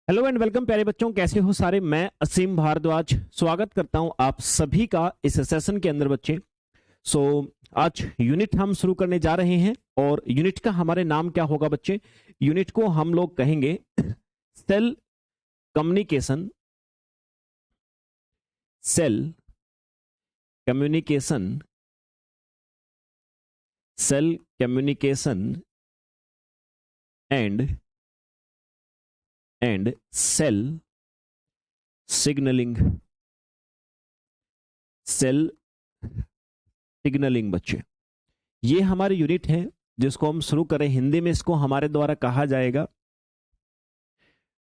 Hello and welcome प्यारे बच्चों, कैसे हो सारे। मैं असीम भारद्वाज स्वागत करता हूं आप सभी का इस सेशन के अंदर बच्चे। सो आज यूनिट हम शुरू करने जा रहे हैं और यूनिट का हमारे नाम क्या होगा बच्चे। यूनिट को हम लोग कहेंगे cell communication. Cell communication. Cell communication and cell signalling. Cell signalling बच्चे, ये हमारी यूनिट है जिसको हम शुरू करें। हिंदी में इसको हमारे द्वारा कहा जाएगा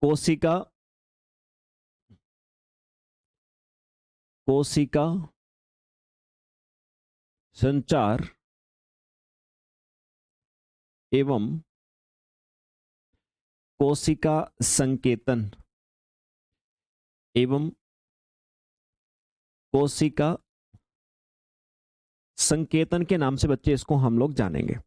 कोशिका कोशिका संचार एवं कोशिका संकेतन एवं कोशिका संकेतन के नाम से बच्चे इसको हम लोग जानेंगे।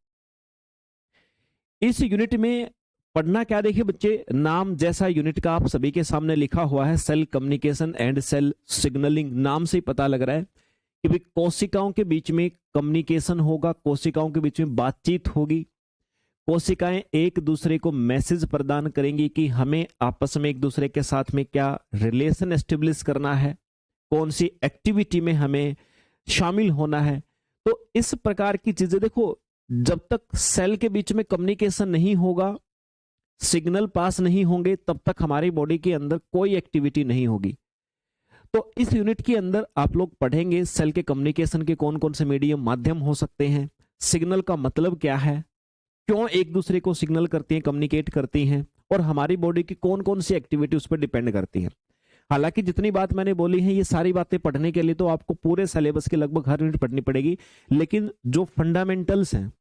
इस यूनिट में पढ़ना क्या, देखिए बच्चे, नाम जैसा यूनिट का आप सभी के सामने लिखा हुआ है, cell communication and cell signalling. नाम से ही पता लग रहा है कि भाई कोशिकाओं के बीच में कम्युनिकेशन होगा, कोशिकाओं के बीच में बातचीत होगी। कोशिकाएं एक दूसरे को मैसेज प्रदान करेंगी कि हमें आपस में एक दूसरे के साथ में क्या रिलेशन एस्टेब्लिश करना है, कौन सी एक्टिविटी में हमें शामिल होना है। तो इस प्रकार की चीजें देखो, जब तक सेल के बीच में कम्युनिकेशन नहीं होगा, सिग्नल पास नहीं होंगे, तब तक हमारी बॉडी के अंदर कोई एक्टिविटी नहीं होगी। तो इस यूनिट के अंदर आप लोग पढ़ेंगे सेल के कम्युनिकेशन के कौन कौन से मीडियम माध्यम हो सकते हैं, सिग्नल का मतलब क्या है, क्यों एक दूसरे को सिग्नल करती हैं, कम्युनिकेट करती हैं, और हमारी बॉडी की कौन कौन सी एक्टिविटी उस पर डिपेंड करती है। हालांकि जितनी बात मैंने बोली है, ये सारी बातें पढ़ने के लिए तो आपको पूरे सिलेबस के लगभग हर यूनिट पढ़नी पड़ेगी, लेकिन जो फंडामेंटल्स हैं,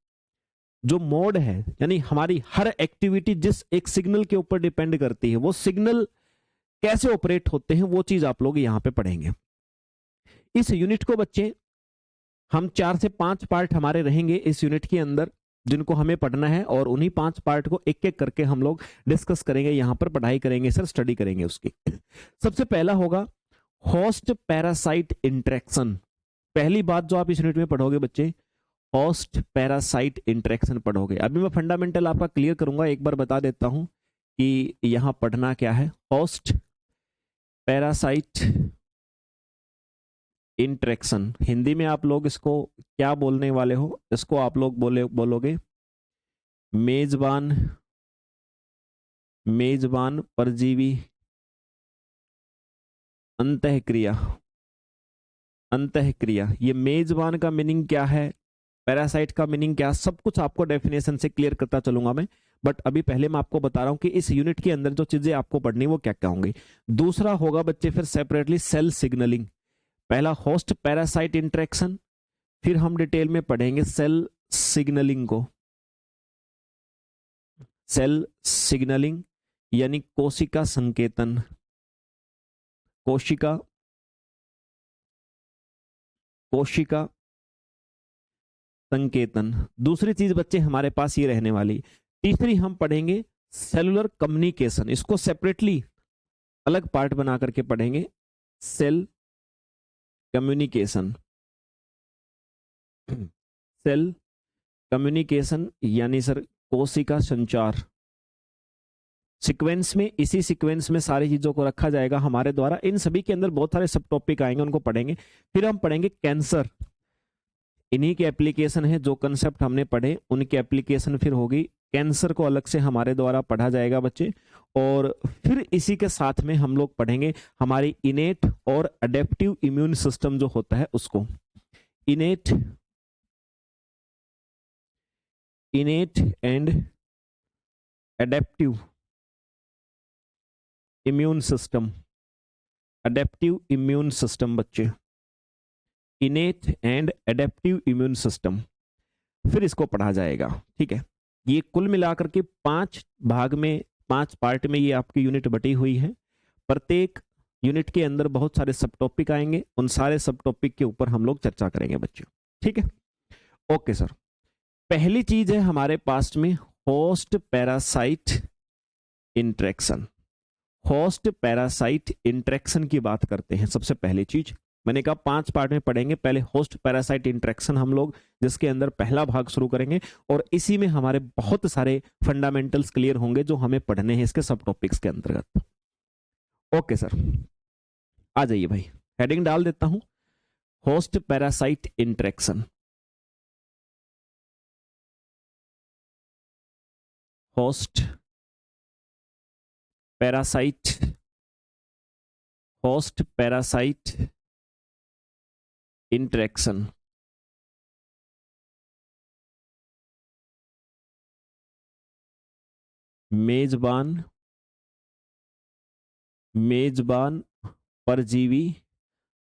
जो मोड है, यानी हमारी हर एक्टिविटी जिस एक सिग्नल के ऊपर डिपेंड करती है, वो सिग्नल कैसे ऑपरेट होते हैं, वो चीज आप लोग यहां पे पढ़ेंगे। इस यूनिट को बच्चे हम 4 से 5 पार्ट हमारे रहेंगे इस यूनिट के अंदर, जिनको हमें पढ़ना है, और उन्हीं 5 पार्ट को एक एक करके हम लोग डिस्कस करेंगे, यहां पर पढ़ाई करेंगे सर, स्टडी करेंगे उसकी। सबसे पहला होगा होस्ट पैरासाइट इंटरेक्शन। पहली बात जो आप इस यूनिट में पढ़ोगे बच्चे, होस्ट पैरासाइट इंटरेक्शन पढ़ोगे। अभी मैं फंडामेंटल आपका क्लियर करूंगा, एक बार बता देता हूं कि यहां पढ़ना क्या है। होस्ट पैरासाइट इंटरेक्शन, हिंदी में आप लोग इसको क्या बोलने वाले हो, इसको आप लोग बोलोगे मेजबान परजीवी अंतःक्रिया। अंतःक्रिया, ये मेजबान का मीनिंग क्या है, पैरासाइट का मीनिंग क्या, सब कुछ आपको डेफिनेशन से क्लियर करता चलूंगा मैं। बट अभी पहले मैं आपको बता रहा हूं कि इस यूनिट के अंदर जो चीजें आपको पढ़नी वो क्या क्या होंगी। दूसरा होगा बच्चे फिर सेपरेटली सेल सिग्नलिंग। पहला होस्ट पैरासाइट इंटरेक्शन, फिर हम डिटेल में पढ़ेंगे सेल सिग्नलिंग को। सेल सिग्नलिंग यानी कोशिका संकेतन, कोशिका संकेतन। दूसरी चीज बच्चे हमारे पास ये रहने वाली। तीसरी हम पढ़ेंगे सेलुलर कम्युनिकेशन, इसको सेपरेटली अलग पार्ट बना करके पढ़ेंगे, सेल कम्युनिकेशन। सेल कम्युनिकेशन यानी सर कोशिका संचार। सीक्वेंस में, इसी सीक्वेंस में सारी चीजों को रखा जाएगा हमारे द्वारा। इन सभी के अंदर बहुत सारे सब टॉपिक आएंगे, उनको पढ़ेंगे। फिर हम पढ़ेंगे कैंसर, इन्हीं के एप्लीकेशन है, जो कंसेप्ट हमने पढ़े उनकी एप्लीकेशन फिर होगी। कैंसर को अलग से हमारे द्वारा पढ़ा जाएगा बच्चे। और फिर इसी के साथ में हम लोग पढ़ेंगे हमारी इनेट और अडेप्टिव इम्यून सिस्टम जो होता है उसको। Innate and adaptive immune system. Adaptive immune system बच्चे, innate and adaptive immune system, फिर इसको पढ़ा जाएगा। ठीक है, ये कुल मिलाकर के 5 भाग में, 5 पार्ट में ये आपकी यूनिट बटी हुई है। प्रत्येक यूनिट के अंदर बहुत सारे सब टॉपिक आएंगे, उन सारे सब टॉपिक के ऊपर हम लोग चर्चा करेंगे बच्चों। ठीक है, ओके सर। पहली चीज है हमारे पास में host parasite interaction. Host parasite interaction की बात करते हैं। सबसे पहली चीज मैंने कहा 5 पार्ट में पढ़ेंगे, पहले होस्ट पैरासाइट इंटरेक्शन हम लोग, जिसके अंदर पहला भाग शुरू करेंगे और इसी में हमारे बहुत सारे फंडामेंटल्स क्लियर होंगे जो हमें पढ़ने हैं इसके सब टॉपिक्स के अंतर्गत। ओके सर, आ जाइए भाई, हेडिंग डाल देता हूं, host parasite interaction. Host parasite, host parasite interaction. मेजबान, मेजबान परजीवी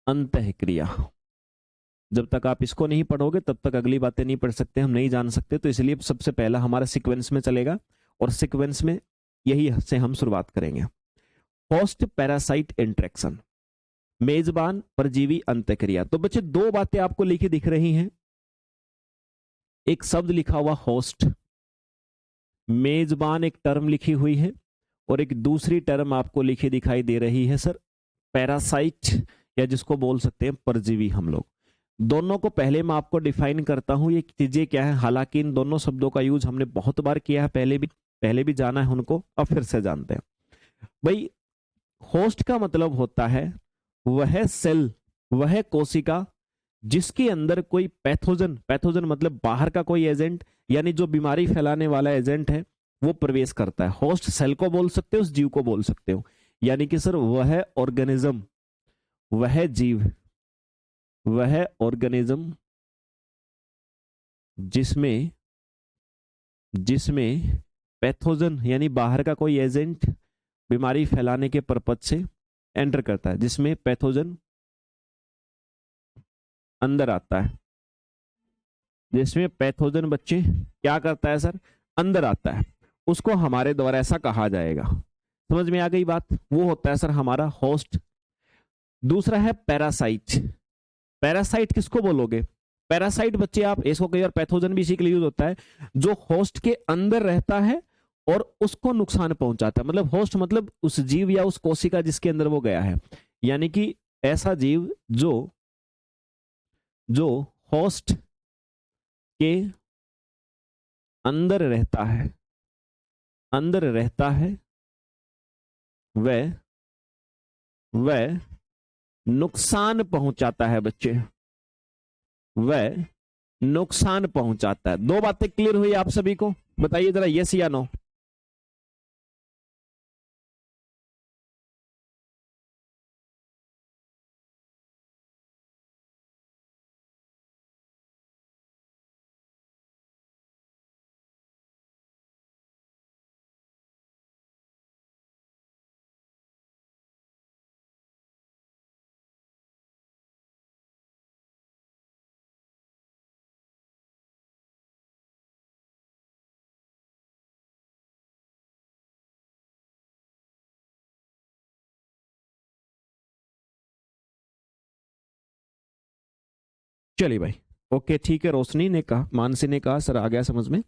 अंतःक्रिया। जब तक आप इसको नहीं पढ़ोगे तब तक अगली बातें नहीं पढ़ सकते, हम नहीं जान सकते। तो इसलिए सबसे पहला हमारा सीक्वेंस में चलेगा और सीक्वेंस में यही से हम शुरुआत करेंगे। होस्ट पैरासाइट इंटरेक्शन, मेजबान परजीवी अंतःक्रिया। तो बच्चे 2 बातें आपको लिखी दिख रही हैं, एक शब्द लिखा हुआ होस्ट, मेजबान एक टर्म लिखी हुई है और एक दूसरी टर्म आपको लिखी दिखाई दे रही है सर पैरासाइट, या जिसको बोल सकते हैं परजीवी हम लोग। दोनों को पहले मैं आपको डिफाइन करता हूं ये चीजें क्या है। हालांकि इन दोनों शब्दों का यूज हमने बहुत बार किया है, पहले भी जाना है उनको, अब फिर से जानते हैं भाई। होस्ट का मतलब होता है वह सेल, वह कोशिका जिसके अंदर कोई पैथोजन, पैथोजन मतलब बाहर का कोई एजेंट, यानी जो बीमारी फैलाने वाला एजेंट है वो प्रवेश करता है। होस्ट सेल को बोल सकते हो, उस जीव को बोल सकते हो, यानी कि सर वह ऑर्गेनिज्म, वह जीव, वह ऑर्गेनिज्म जिसमें पैथोजन यानी बाहर का कोई एजेंट बीमारी फैलाने के पर्पज से एंटर करता है, जिसमें पैथोजन अंदर आता है, जिसमें पैथोजन बच्चे क्या करता है सर, अंदर आता है, उसको हमारे द्वारा ऐसा कहा जाएगा। समझ में आ गई बात? वो होता है सर हमारा होस्ट। दूसरा है पैरासाइट। पैरासाइट किसको बोलोगे? पैरासाइट बच्चे आप इसको कई बार पैथोजन भी इसी के लिए यूज होता है, जो होस्ट के अंदर रहता है और उसको नुकसान पहुंचाता है। मतलब होस्ट मतलब उस जीव या उस कोशिका जिसके अंदर वो गया है, यानी कि ऐसा जीव जो होस्ट के अंदर रहता है, वह नुकसान पहुंचाता है बच्चे, वह नुकसान पहुंचाता है। 2 बातें क्लियर हुई आप सभी को? बताइए जरा यस या नो। चलिए भाई, ओके ठीक है। रोशनी ने कहा, मानसी ने कहा सर आ गया समझ में।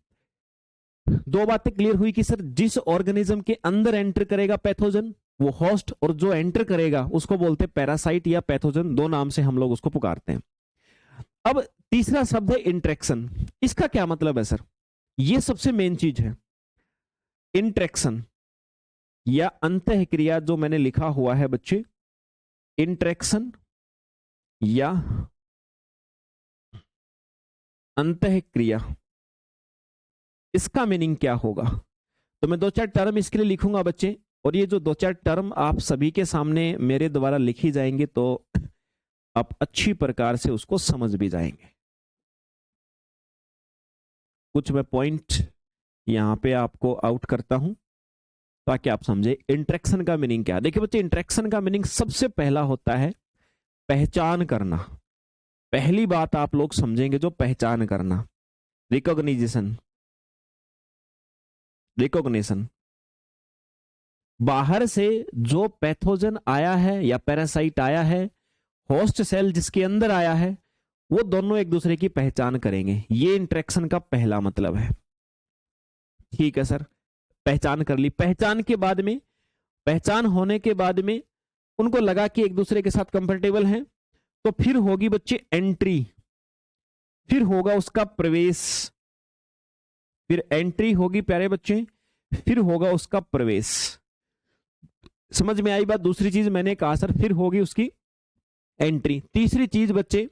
2 बातें क्लियर हुई कि सर जिस ऑर्गेनिज्म के अंदर एंटर करेगा पैथोजन वो होस्ट, और जो एंटर करेगा उसको बोलते हैं पैरासाइट या पैथोजन, 2 नाम से हम लोग उसको पुकारते हैं। अब तीसरा शब्द है इंटरेक्शन। इसका क्या मतलब है सर? ये सबसे मेन चीज है। इंटरेक्शन या अंतःक्रिया जो मैंने लिखा हुआ है बच्चे, इंटरेक्शन या अंतःक्रिया, इसका मीनिंग क्या होगा? तो मैं 2-4 टर्म इसके लिए लिखूंगा बच्चे, और ये जो 2-4 टर्म आप सभी के सामने मेरे द्वारा लिखी जाएंगे तो आप अच्छी प्रकार से उसको समझ भी जाएंगे। कुछ मैं पॉइंट यहां पे आपको आउट करता हूं ताकि आप समझे इंटरेक्शन का मीनिंग क्या है। देखिए बच्चे, इंटरेक्शन का मीनिंग सबसे पहला होता है पहचान करना। पहली बात आप लोग समझेंगे जो पहचान करना, रिकॉग्निशन, रिकॉग्निशन। बाहर से जो पैथोजन आया है या पैरासाइट आया है, होस्ट सेल जिसके अंदर आया है, वो दोनों एक दूसरे की पहचान करेंगे। ये इंटरेक्शन का पहला मतलब है। ठीक है सर, पहचान कर ली। पहचान के बाद में पहचान होने के बाद में उनको लगा कि एक दूसरे के साथ कंफर्टेबल हैं, तो फिर होगी बच्चे एंट्री, फिर होगा उसका प्रवेश, फिर एंट्री होगी प्यारे बच्चे, फिर होगा उसका प्रवेश। समझ में आई बात? दूसरी चीज मैंने कहा सर फिर होगी उसकी एंट्री। तीसरी चीज बच्चे,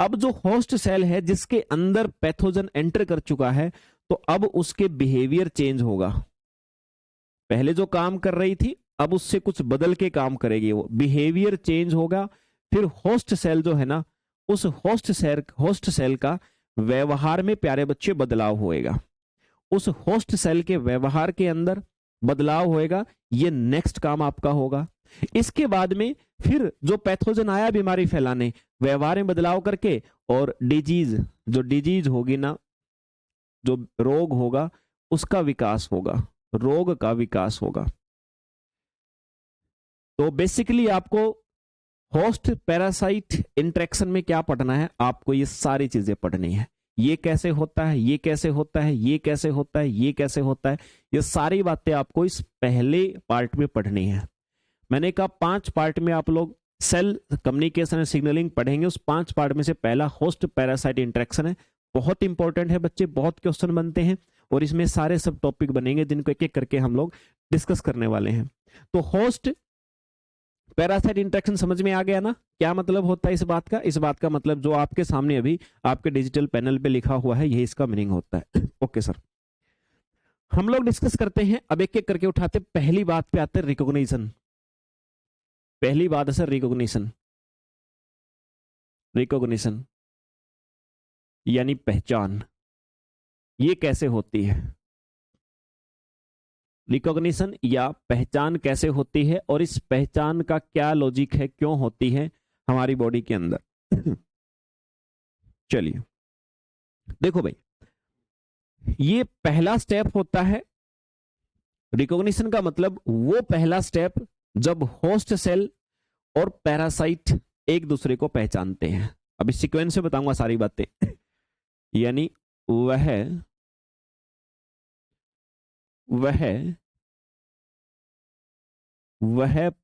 अब जो होस्ट सेल है जिसके अंदर पैथोजन एंटर कर चुका है, तो अब उसके बिहेवियर चेंज होगा। पहले जो काम कर रही थी अब उससे कुछ बदल के काम करेगी, वो बिहेवियर चेंज होगा। फिर होस्ट सेल जो है ना, उस होस्ट सेल का व्यवहार में प्यारे बच्चे बदलाव होएगा। उस होस्ट सेल के व्यवहार के अंदर बदलाव होएगा, ये नेक्स्ट काम आपका होगा। इसके बाद में फिर जो पैथोजन आया बीमारी फैलाने, व्यवहार में बदलाव करके, और डिजीज होगी ना, जो रोग होगा उसका विकास होगा, रोग का विकास होगा। तो बेसिकली आपको होस्ट पैरासाइट इंटरेक्शन में क्या पढ़ना है? आपको ये सारी चीजें पढ़नी है। ये कैसे होता है, ये कैसे होता है, ये कैसे होता है, ये कैसे होता है, ये सारी बातें आपको इस पहले पार्ट में पढ़नी है। मैंने कहा 5 पार्ट में आप लोग सेल कम्युनिकेशन एंड सिग्नलिंग पढ़ेंगे। उस 5 पार्ट में से पहला होस्ट पैरासाइट इंटरेक्शन है, बहुत इंपॉर्टेंट है बच्चे, बहुत क्वेश्चन बनते हैं और इसमें सारे सब टॉपिक बनेंगे जिनको एक एक करके हम लोग डिस्कस करने वाले हैं। तो होस्ट पैरासाइट इंटरेक्शन समझ में आ गया ना? क्या मतलब होता है इस बात का? इस बात का मतलब जो आपके सामने अभी आपके डिजिटल पैनल पे लिखा हुआ है, यही इसका मीनिंग होता है। ओके सर, हम लोग डिस्कस करते हैं, अब एक एक करके उठाते। पहली बात पे आते हैं रिकॉग्निशन। पहली बात है सर रिकॉग्निशन। रिकॉग्निशन यानी पहचान, ये कैसे होती है? रिकॉग्निशन या पहचान कैसे होती है और इस पहचान का क्या लॉजिक है, क्यों होती है हमारी बॉडी के अंदर? चलिए देखो भाई, ये पहला स्टेप होता है। रिकॉग्निशन का मतलब वो पहला स्टेप जब होस्ट सेल और पैरासाइट एक दूसरे को पहचानते हैं। अभी सीक्वेंस से बताऊंगा सारी बातें। यानी वह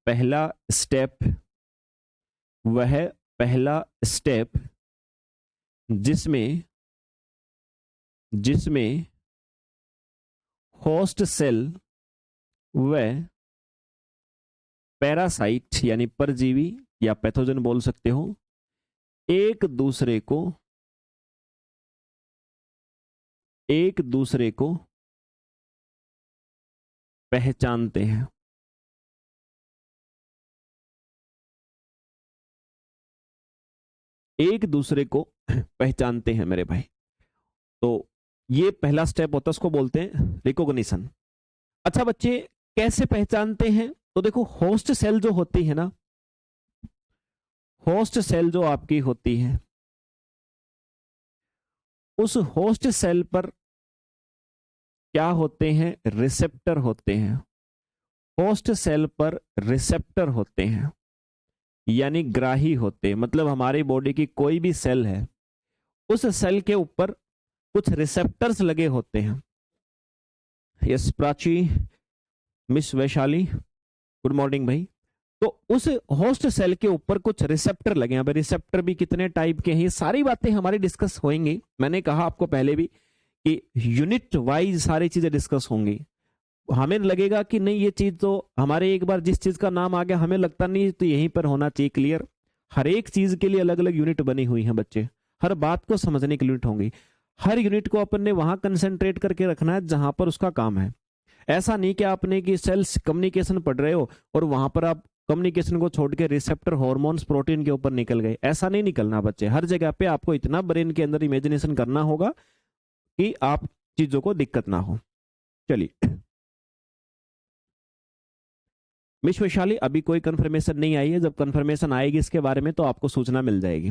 पहला स्टेप जिसमें होस्ट सेल व पैरासाइट यानी परजीवी या पैथोजन बोल सकते हो, एक दूसरे को पहचानते हैं। एक दूसरे को पहचानते हैं मेरे भाई। तो ये पहला स्टेप होता है, उसको बोलते हैं रिकॉग्निशन। अच्छा बच्चे, कैसे पहचानते हैं? तो देखो, होस्ट सेल जो होती है ना, होस्ट सेल जो आपकी होती है, उस होस्ट सेल पर क्या होते हैं? रिसेप्टर होते हैं। होस्ट सेल पर रिसेप्टर होते हैं यानी ग्राही होते हैं। मतलब हमारी बॉडी की कोई भी सेल है, उस सेल के ऊपर कुछ रिसेप्टर्स लगे होते हैं। Yes Prachi, miss Vaishali, good morning भाई। तो उस होस्ट सेल के ऊपर कुछ रिसेप्टर लगे हैं। रिसेप्टर भी कितने टाइप के हैं, ये सारी बातें हमारी डिस्कस होंगी। मैंने कहा आपको पहले भी कि यूनिट वाइज सारी चीजें डिस्कस होंगी। हमें लगेगा कि नहीं ये चीज तो हमारे, एक बार जिस चीज का नाम आ गया हमें लगता नहीं तो यहीं पर होना चाहिए क्लियर। हर एक चीज के लिए अलग अलग यूनिट बनी हुई हैं बच्चे, हर बात को समझने की यूनिट होंगी। हर यूनिट को अपन ने वहां कंसेंट्रेट करके रखना है जहां पर उसका काम है। ऐसा नहीं कि आपने कि सेल्स कम्युनिकेशन पढ़ रहे हो और वहां पर आप कम्युनिकेशन को छोड़ के रिसेप्टर, हार्मोन्स, प्रोटीन के ऊपर निकल गए। ऐसा नहीं निकलना बच्चे। हर जगह पे आपको इतना ब्रेन के अंदर इमेजिनेशन करना होगा कि आप चीजों को दिक्कत ना हो। चलिए मिस वैशाली, अभी कोई कंफर्मेशन नहीं आई है, जब कंफर्मेशन आएगी इसके बारे में तो आपको सूचना मिल जाएगी।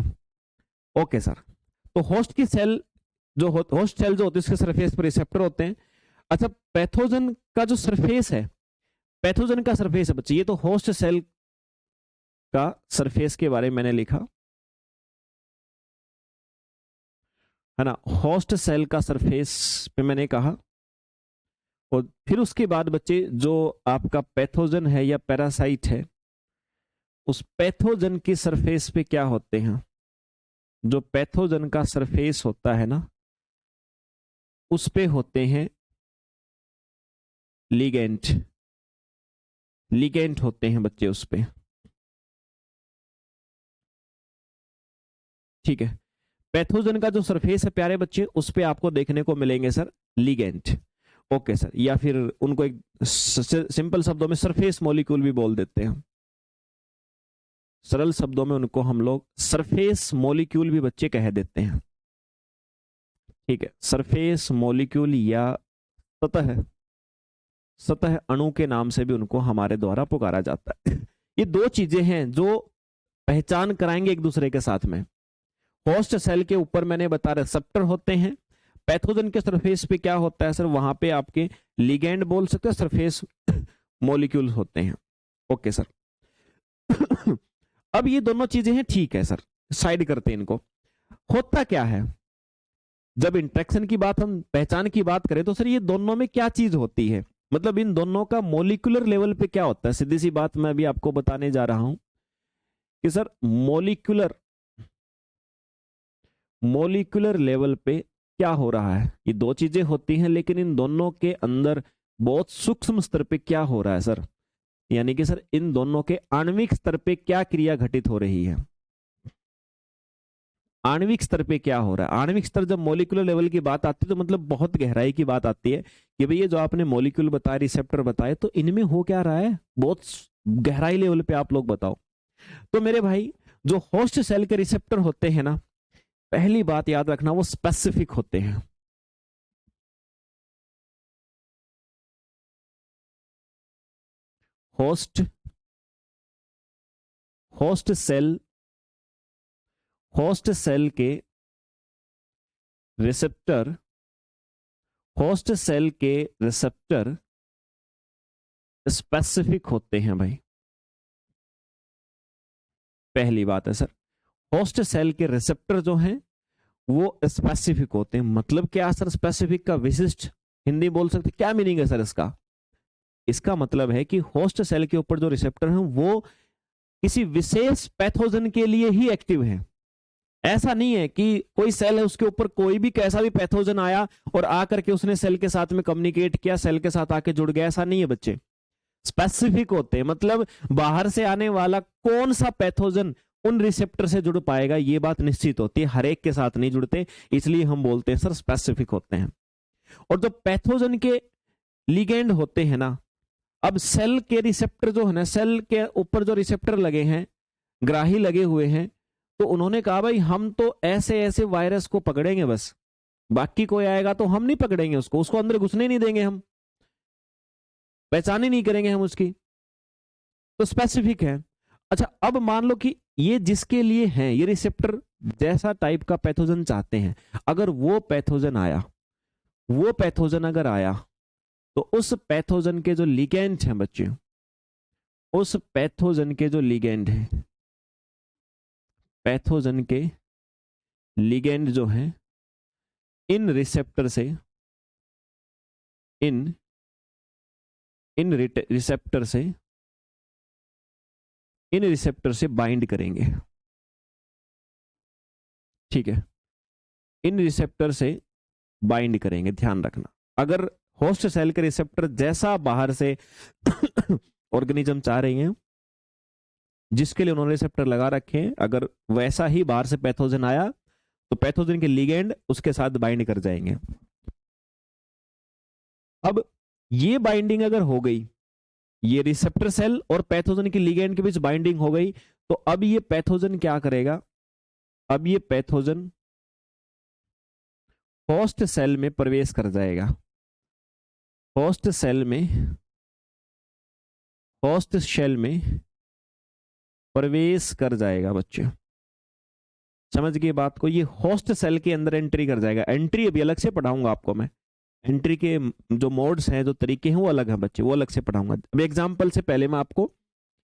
Okay sir. तो होस्ट की सेल जो होस्ट सेल जो होती है उसके सरफेस पर रिसेप्टर होते हैं। अच्छा, पैथोजन का जो सरफेस है, पैथोजन का सरफेस है बच्चे, ये तो होस्ट सेल का सरफेस के बारे में मैंने लिखा है ना। होस्ट सेल का सरफेस पे मैंने कहा, और फिर उसके बाद बच्चे जो आपका पैथोजन है या पैरासाइट है, उस पैथोजन की सरफेस पे क्या होते हैं? जो पैथोजन का सरफेस होता है ना, उस पे होते हैं लिगेंट। लिगेंट होते हैं बच्चे उस पे। ठीक है, पैथोजन का जो सरफेस है प्यारे बच्चे, उस पे आपको देखने को मिलेंगे सर लिगेंट। ओके सर, या फिर उनको एक सिंपल शब्दों में सरफेस मॉलिक्यूल भी बोल देते हैं। सरल शब्दों में उनको हम लोग सरफेस मॉलिक्यूल भी बच्चे कह देते हैं। ठीक है, सरफेस मॉलिक्यूल या सतह अणु के नाम से भी उनको हमारे द्वारा पुकारा जाता है। ये दो चीजें हैं जो पहचान कराएंगे एक दूसरे के साथ में। होस्ट सेल के ऊपर मैंने बताया रिसेप्टर होते हैं, पैथोजन के सरफेस पे क्या होता है सर, वहां पे आपके लिगेंड बोल सकते हैं, सरफेस मॉलिक्यूल होते हैं। Okay sir. अब ये दोनों चीजें हैं, ठीक है सर, साइड करते हैं इनको। होता क्या है जब इंटरेक्शन की बात, हम पहचान की बात करें तो सर ये दोनों में क्या चीज होती है, मतलब इन दोनों का मॉलिक्यूलर लेवल पे क्या होता है? सीधी सी बात मैं अभी आपको बताने जा रहा हूं कि सर मॉलिक्यूलर लेवल पे क्या हो रहा है। ये दो चीजें होती हैं, लेकिन इन दोनों के अंदर बहुत सूक्ष्म स्तर पे क्या हो रहा है सर, यानी कि सर इन दोनों के आणविक स्तर पे क्या क्रिया घटित हो रही है। आणविक स्तर पे क्या हो रहा है? आणविक स्तर जब मॉलिक्यूलर लेवल की बात आती है तो मतलब बहुत गहराई की बात आती है कि भाई ये जो आपने मॉलिक्यूल बताया, रिसेप्टर बताए, तो इनमें हो क्या रहा है, बहुत गहराई लेवल पे आप लोग बताओ। तो मेरे भाई जो होस्ट सेल के रिसेप्टर होते हैं ना, पहली बात याद रखना वो स्पेसिफिक होते हैं। होस्ट सेल के रिसेप्टर स्पेसिफिक होते हैं भाई। पहली बात है सर, होस्ट सेल के रिसेप्टर जो हैं वो स्पेसिफिक होते हैं। मतलब क्या सर, स्पेसिफिक का विशिष्ट हिंदी बोल सकते, क्या मीनिंग है सर इसका? इसका मतलब है कि होस्ट सेल के ऊपर जो रिसेप्टर हैं वो किसी विशेष पैथोजन के लिए ही एक्टिव है। ऐसा नहीं है कि कोई सेल है उसके ऊपर कोई भी कैसा भी पैथोजन आया और आकर के उसने सेल के साथ में कम्युनिकेट किया, सेल के साथ आके जुड़ गया, ऐसा नहीं है बच्चे। स्पेसिफिक होते हैं, मतलब बाहर से आने वाला कौन सा पैथोजन उन रिसेप्टर से जुड़ पाएगा ये बात निश्चित होती है, हर एक के साथ नहीं जुड़ते, इसलिए हम बोलते हैं सर स्पेसिफिक होते हैं। और जो पैथोजन के लिगेंड होते हैं ना, अब सेल के रिसेप्टर जो है ना, सेल के ऊपर जो रिसेप्टर लगे हैं, ग्राही लगे हुए हैं, तो उन्होंने कहा भाई हम तो ऐसे ऐसे वायरस को पकड़ेंगे बस, बाकी कोई आएगा तो हम नहीं पकड़ेंगे उसको अंदर घुसने नहीं देंगे, हम पहचान ही नहीं करेंगे हम उसकी। तो स्पेसिफिक है। अच्छा, अब मान लो कि ये जिसके लिए है, ये रिसेप्टर जैसा टाइप का पैथोजन चाहते हैं, अगर वो पैथोजन अगर आया तो उस पैथोजन के जो लिगेंड हैं बच्चे, उस पैथोजन के जो लिगेंड हैं, पैथोजन के लिगेंड जो हैं इन रिसेप्टर से इन रिसेप्टर से बाइंड करेंगे। ठीक है, इन रिसेप्टर से बाइंड करेंगे, ध्यान रखना। अगर होस्ट सेल के रिसेप्टर जैसा बाहर से ऑर्गेनिज्म चाह रही हैं, जिसके लिए उन्होंने रिसेप्टर लगा रखे हैं, अगर वैसा ही बाहर से पैथोजन आया तो पैथोजन के लिगेंड उसके साथ बाइंड कर जाएंगे। अब ये बाइंडिंग अगर हो गई, ये रिसेप्टर सेल और पैथोजन के लिगेंड के बीच बाइंडिंग हो गई, तो अब ये पैथोजन क्या करेगा, अब ये पैथोजन होस्ट सेल में प्रवेश कर जाएगा। होस्ट सेल में प्रवेश कर जाएगा बच्चे, समझ गए बात को? ये होस्ट सेल के अंदर एंट्री कर जाएगा। एंट्री अभी अलग से पढ़ाऊंगा आपको मैं, एंट्री के जो मोड्स हैं, जो तरीके हैं वो अलग हैं बच्चे, वो अलग से पढ़ाऊंगा। अभी एग्जाम्पल से पहले मैं आपको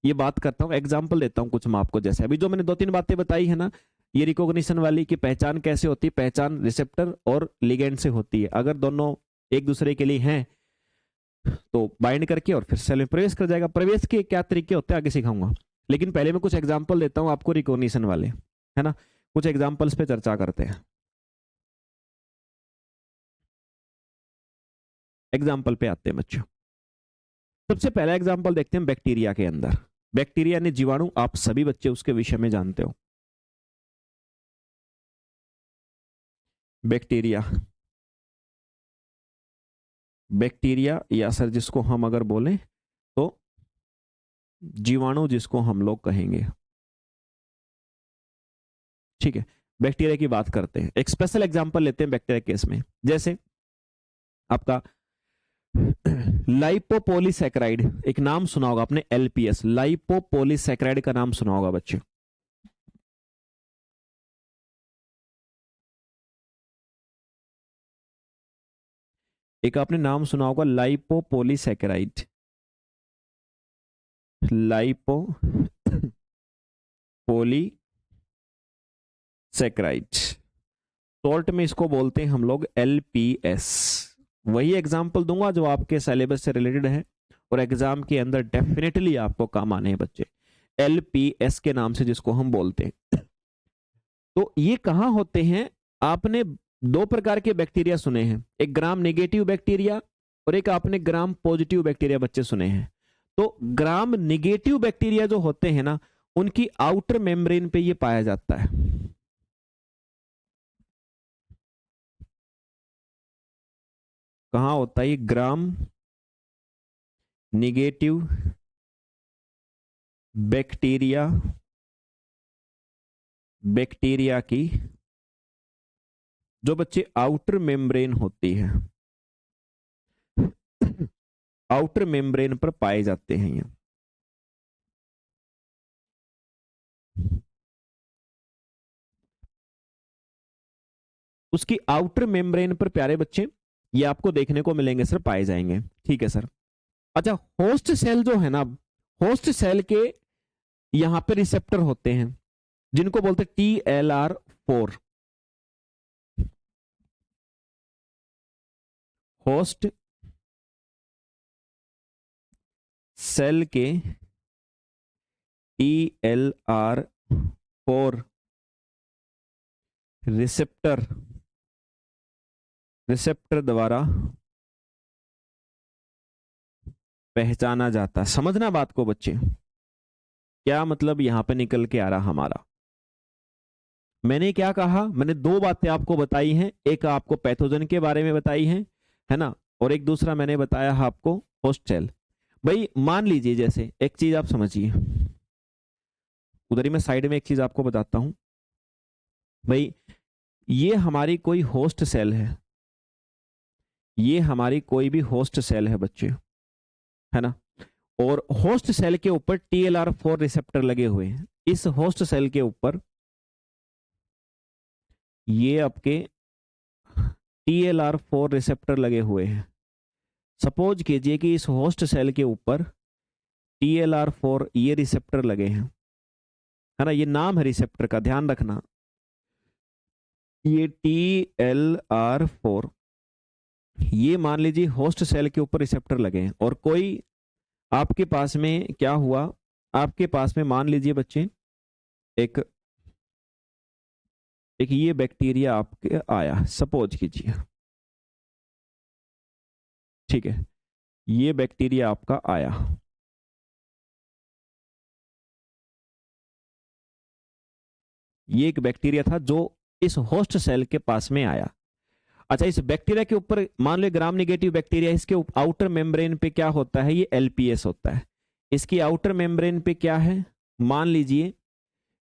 ये बात करता हूँ, एग्जाम्पल देता हूँ कुछ मैं आपको। जैसे अभी जो मैंने 2-3 बातें बताई है ना, ये रिकॉग्निशन वाली, कि पहचान कैसे होती है, पहचान रिसेप्टर और लिगेंड से होती है। अगर दोनों एक दूसरे के लिए हैं तो बाइंड करके और फिर सेल में प्रवेश कर जाएगा। प्रवेश के क्या तरीके होते हैं आगे सिखाऊंगा, लेकिन पहले मैं कुछ एग्जांपल देता हूं आपको रिकॉग्निशन वाले, है ना। कुछ एग्जांपल्स पे चर्चा करते हैं। एग्जाम्पल पे आते हैं बच्चों। सबसे पहला एग्जाम्पल देखते हैं बैक्टीरिया के अंदर। बैक्टीरिया यानी जीवाणु, आप सभी बच्चे उसके विषय में जानते हो। बैक्टीरिया, बैक्टीरिया या सर जिसको हम अगर बोलें तो जीवाणु जिसको हम लोग कहेंगे, ठीक है। बैक्टीरिया की बात करते हैं, एक स्पेशल एग्जांपल लेते हैं बैक्टीरिया केस में। जैसे आपका लाइपोपोलीसैकेराइड, एक नाम सुना होगा आपने, एलपीएस, लाइपोपोलीसैकेराइड का नाम सुना होगा बच्चे। एक आपने नाम सुना होगा लाइपोपोलीसैकेराइड, लाइपोपोलीसैकेराइड, शॉर्ट में इसको बोलते हैं हम लोग एलपीएस। वही एग्जाम्पल दूंगा जो आपके सिलेबस से रिलेटेड है और एग्जाम के अंदर डेफिनेटली आपको काम आने हैं बच्चे, एलपीएस के नाम से जिसको हम बोलते हैं। तो ये कहां होते हैं, आपने दो प्रकार के बैक्टीरिया सुने हैं, एक ग्राम नेगेटिव बैक्टीरिया और एक आपने ग्राम पॉजिटिव बैक्टीरिया बच्चे सुने हैं। तो ग्राम नेगेटिव बैक्टीरिया जो होते हैं ना, उनकी आउटर मेम्ब्रेन पे ये पाया जाता है। कहां होता है ये ग्राम नेगेटिव बैक्टीरिया, बैक्टीरिया की जो बच्चे आउटर मेम्ब्रेन होती है, आउटर मेम्ब्रेन पर पाए जाते हैं ये। उसकी आउटर मेम्ब्रेन पर प्यारे बच्चे ये आपको देखने को मिलेंगे सर, पाए जाएंगे, ठीक है सर। अच्छा, होस्ट सेल जो है ना, होस्ट सेल के यहां पे रिसेप्टर होते हैं जिनको बोलते हैं TLR4। होस्ट सेल के TLR4 रिसेप्टर, रिसेप्टर द्वारा पहचाना जाता है। समझना बात को बच्चे, क्या मतलब यहां पे निकल के आ रहा हमारा। मैंने क्या कहा, मैंने दो बातें आपको बताई हैं, एक आपको पैथोजन के बारे में बताई है ना, और एक दूसरा मैंने बताया आपको होस्ट सेल। भाई मान लीजिए, जैसे एक चीज आप समझिए, उधर ही मैं साइड में एक चीज आपको बताता हूं। भाई ये हमारी कोई होस्ट सेल है, ये हमारी कोई भी होस्ट सेल है बच्चे, है ना, और होस्ट सेल के ऊपर TLR4 रिसेप्टर लगे हुए हैं। इस होस्ट सेल के ऊपर ये आपके TLR4 रिसेप्टर लगे हुए हैं। सपोज कीजिए कि इस होस्ट सेल के ऊपर TLR4 ये रिसेप्टर लगे हैं, है ना, ये नाम है रिसेप्टर का, ध्यान रखना, ये TLR4, ये मान लीजिए होस्ट सेल के ऊपर रिसेप्टर लगे हैं। और कोई आपके पास में क्या हुआ, आपके पास में मान लीजिए बच्चे एक ये बैक्टीरिया आपके आया, सपोज कीजिए, ठीक है, ये बैक्टीरिया आपका आया, ये एक बैक्टीरिया था जो इस होस्ट सेल के पास में आया। अच्छा, इस बैक्टीरिया के ऊपर मान लो ग्राम नेगेटिव बैक्टीरिया, इसके आउटर मेम्ब्रेन पे क्या होता है, ये एलपीएस होता है। इसकी आउटर मेम्ब्रेन पे क्या है, मान लीजिए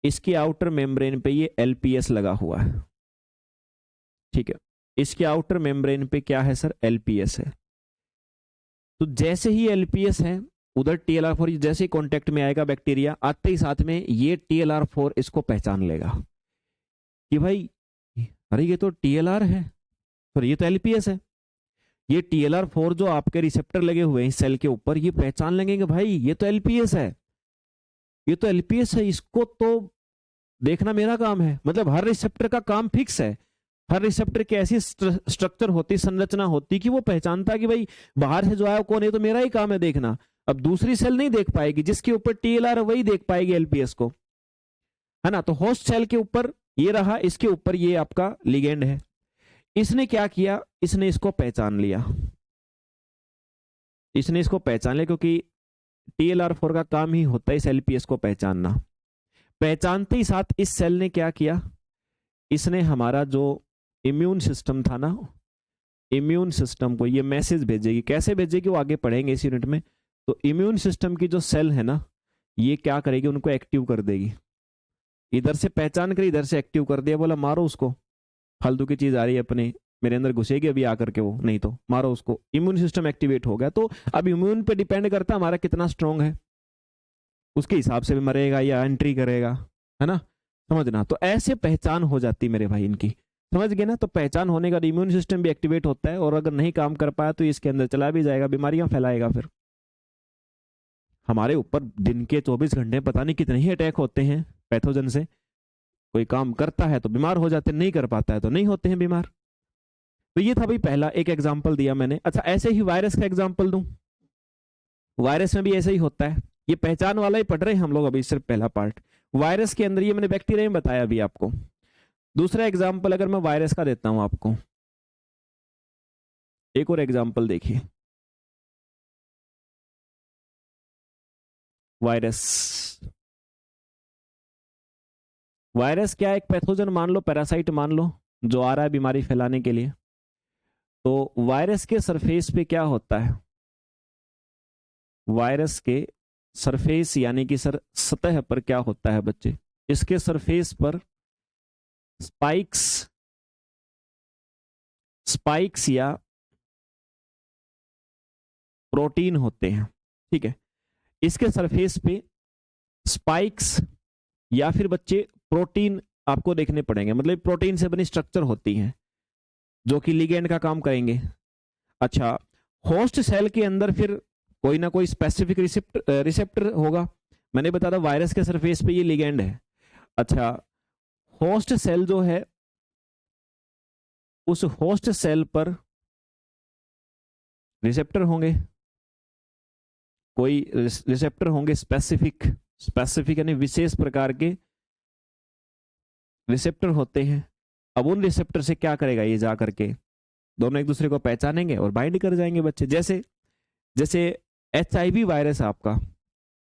इसके आउटर मेम्ब्रेन पे ये एलपीएस लगा हुआ है, ठीक है, इसके आउटर मेम्ब्रेन पे क्या है सर, एलपीएस है। तो जैसे ही एलपीएस है, उधर TLR4 जैसे ही कांटेक्ट में आएगा बैक्टीरिया, आते ही साथ में ये TLR4 इसको पहचान लेगा कि भाई अरे ये तो TLR है, तो ये तो एलपीएस है। ये TLR4 जो आपके रिसेप्टर लगे हुए हैं सेल के ऊपर, ये पहचान लेंगे कि भाई ये तो एलपीएस है, ये तो एलपीएस है, इसको तो देखना मेरा काम है। मतलब हर रिसेप्टर का काम फिक्स है, हर रिसेप्टर की ऐसी स्ट्रक्चर होती, संरचना होती कि वो पहचानता कि भाई बाहर से जो आया कौन है, तो मेरा ही काम है देखना। अब दूसरी सेल नहीं देख पाएगी, जिसके ऊपर टीएलआर वही देख पाएगी एलपीएस को, है ना। तो होस्ट सेल के ऊपर ये रहा, इसके ऊपर ये आपका लिगेंड है। इसने क्या किया, इसने इसको पहचान लिया, इसने इसको पहचान लिया, क्योंकि TLR4 का काम ही होता है इस एलपीएस को पहचानना। पहचानते ही साथ इस सेल ने क्या किया, इसने हमारा जो इम्यून सिस्टम था ना, इम्यून सिस्टम को ये मैसेज भेजेगी। कैसे भेजेगी वो आगे पढ़ेंगे इस यूनिट में। तो इम्यून सिस्टम की जो सेल है ना, ये क्या करेगी, उनको एक्टिव कर देगी। इधर से पहचान कर इधर से एक्टिव कर दिया, बोला मारो उसको, फालतू की चीज आ रही है अपने मेरे अंदर घुसेगी अभी आकर के, वो नहीं तो मारो उसको। इम्यून सिस्टम एक्टिवेट हो गया। तो अब इम्यून पे डिपेंड करता है हमारा कितना स्ट्रांग है, उसके हिसाब से भी मरेगा या एंट्री करेगा, है ना, समझना। तो ऐसे पहचान हो जाती मेरे भाई इनकी, समझ गए ना। तो पहचान होने का इम्यून सिस्टम भी एक्टिवेट होता है, और अगर नहीं काम कर पाया तो इसके अंदर चला भी जाएगा, बीमारियां फैलाएगा। फिर हमारे ऊपर दिन के 24 घंटे पता नहीं कितने ही अटैक होते हैं पैथोजन से। कोई काम करता है तो बीमार हो जाते हैं, नहीं कर पाता है तो नहीं होते हैं बीमार। तो ये था भाई पहला एक एग्जाम्पल दिया मैंने। अच्छा, ऐसे ही वायरस का एग्जाम्पल दूं। वायरस में भी ऐसे ही होता है, ये पहचान वाला ही पढ़ रहे हैं हम लोग अभी, सिर्फ पहला पार्ट। वायरस के अंदर ये मैंने बैक्टीरिया में बताया अभी आपको। दूसरा एग्जाम्पल अगर मैं वायरस का देता हूं आपको, एक और एग्जाम्पल देखिए। वायरस, वायरस क्या, एक पैथोजन मान लो, पैरासाइट मान लो, जो आ रहा है बीमारी फैलाने के लिए। तो वायरस के सरफेस पे क्या होता है, वायरस के सरफेस यानी कि सतह पर क्या होता है बच्चे, इसके सरफेस पर स्पाइक्स, स्पाइक्स या प्रोटीन होते हैं, ठीक है। इसके सरफेस पे स्पाइक्स या फिर बच्चे प्रोटीन आपको देखने पड़ेंगे, मतलब प्रोटीन से बनी स्ट्रक्चर होती हैं जो कि लिगेंड का काम करेंगे। अच्छा, होस्ट सेल के अंदर फिर कोई ना कोई स्पेसिफिक रिसेप्टर होगा। मैंने बताया था वायरस के सरफेस पे ये लिगेंड है। अच्छा, होस्ट सेल जो है, उस होस्ट सेल पर रिसेप्टर होंगे, कोई रिसेप्टर होंगे स्पेसिफिक, स्पेसिफिक यानी विशेष प्रकार के रिसेप्टर होते हैं। अब उन रिसेप्टर से क्या करेगा ये, जा करके दोनों एक दूसरे को पहचानेंगे और बाइंड कर जाएंगे बच्चे। जैसे जैसे HIV वायरस आपका,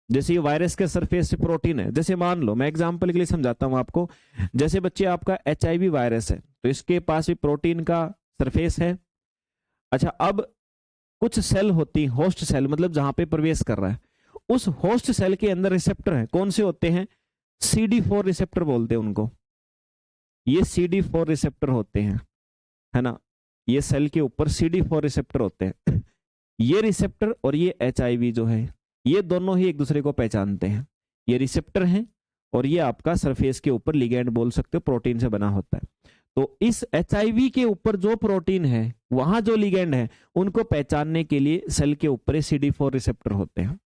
जैसे ये वायरस के सरफेस से प्रोटीन है, जैसे मान लो मैं एग्जांपल के लिए समझाता हूं आपको। जैसे बच्चे आपका HIV वायरस है, तो इसके पास भी प्रोटीन का सरफेस है। अच्छा, अब कुछ सेल होती, होस्ट सेल मतलब जहां पे प्रवेश कर रहा है, उस होस्ट सेल के अंदर रिसेप्टर है। कौन से होते हैं, CD4 रिसेप्टर बोलते हैं उनको। ये CD4 रिसेप्टर होते हैं, है ना। ये सेल के ऊपर CD4 रिसेप्टर होते हैं। ये रिसेप्टर और ये HIV जो है, ये दोनों ही एक दूसरे को पहचानते हैं। ये रिसेप्टर हैं और ये आपका सरफेस के ऊपर लिगेंड बोल सकते हो, प्रोटीन से बना होता है। तो इस HIV के ऊपर जो प्रोटीन है, वहां जो लिगेंड है, उनको पहचानने के लिए सेल के ऊपर CD4 रिसेप्टर होते हैं,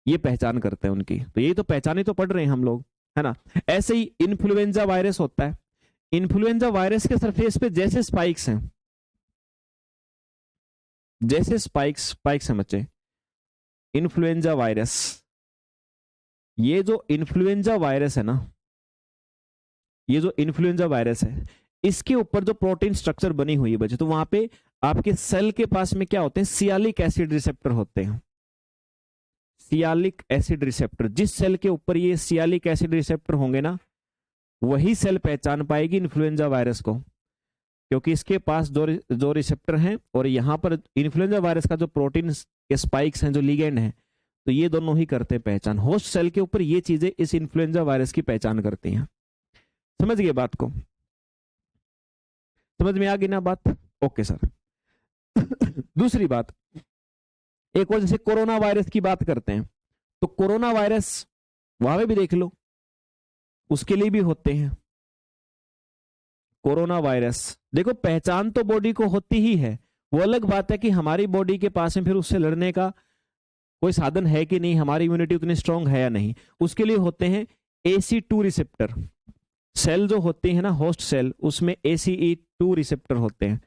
ये पहचान करते हैं उनकी। तो ये तो पहचाने तो पढ़ रहे हैं हम लोग, है ना। ऐसे ही इन्फ्लुएंजा वायरस होता है। इन्फ्लुएंजा वायरस के सरफेस पे जैसे स्पाइक्स हैं, जैसे स्पाइक्स हैं बच्चे, इन्फ्लुएंजा वायरस, ये जो इन्फ्लुएंजा वायरस है ना, ये जो इन्फ्लुएंजा वायरस है, इसके ऊपर जो प्रोटीन स्ट्रक्चर बनी हुई है बच्चे, तो वहां पे आपके सेल के पास में क्या होते हैं, सियालिक एसिड रिसेप्टर होते हैं। सियालिक एसिड रिसेप्टर, जिस सेल के ऊपर ये सियालिक एसिड रिसेप्टर होंगे ना, वही सेल पहचान पाएगी इन्फ्लुएंजा वायरस को, क्योंकि इसके पास जो रिसेप्टर हैं और यहाँ पर इन्फ्लुएंजा वायरस का जो प्रोटीन के स्पाइक्स हैं, जो लिगेंड हैं, तो ये दोनों ही करते हैं पहचान। होस्ट सेल के ऊपर ये चीजें इस इन्फ्लुएंजा वायरस की पहचान करती हैं। समझ गए बात को, समझ में आ गई ना बात? Okay sir. दूसरी बात, एक और जैसे कोरोना वायरस की बात करते हैं, तो कोरोना वायरस वहां पे भी देख लो, उसके लिए भी होते हैं कोरोना वायरस। देखो, पहचान तो बॉडी को होती ही है, वो अलग बात है कि हमारी बॉडी के पास में फिर उससे लड़ने का कोई साधन है कि नहीं, हमारी इम्यूनिटी उतनी स्ट्रांग है या नहीं। उसके लिए होते हैं AC2 रिसेप्टर। सेल जो होते हैं ना, होस्ट सेल, उसमें ACE2 रिसेप्टर होते हैं।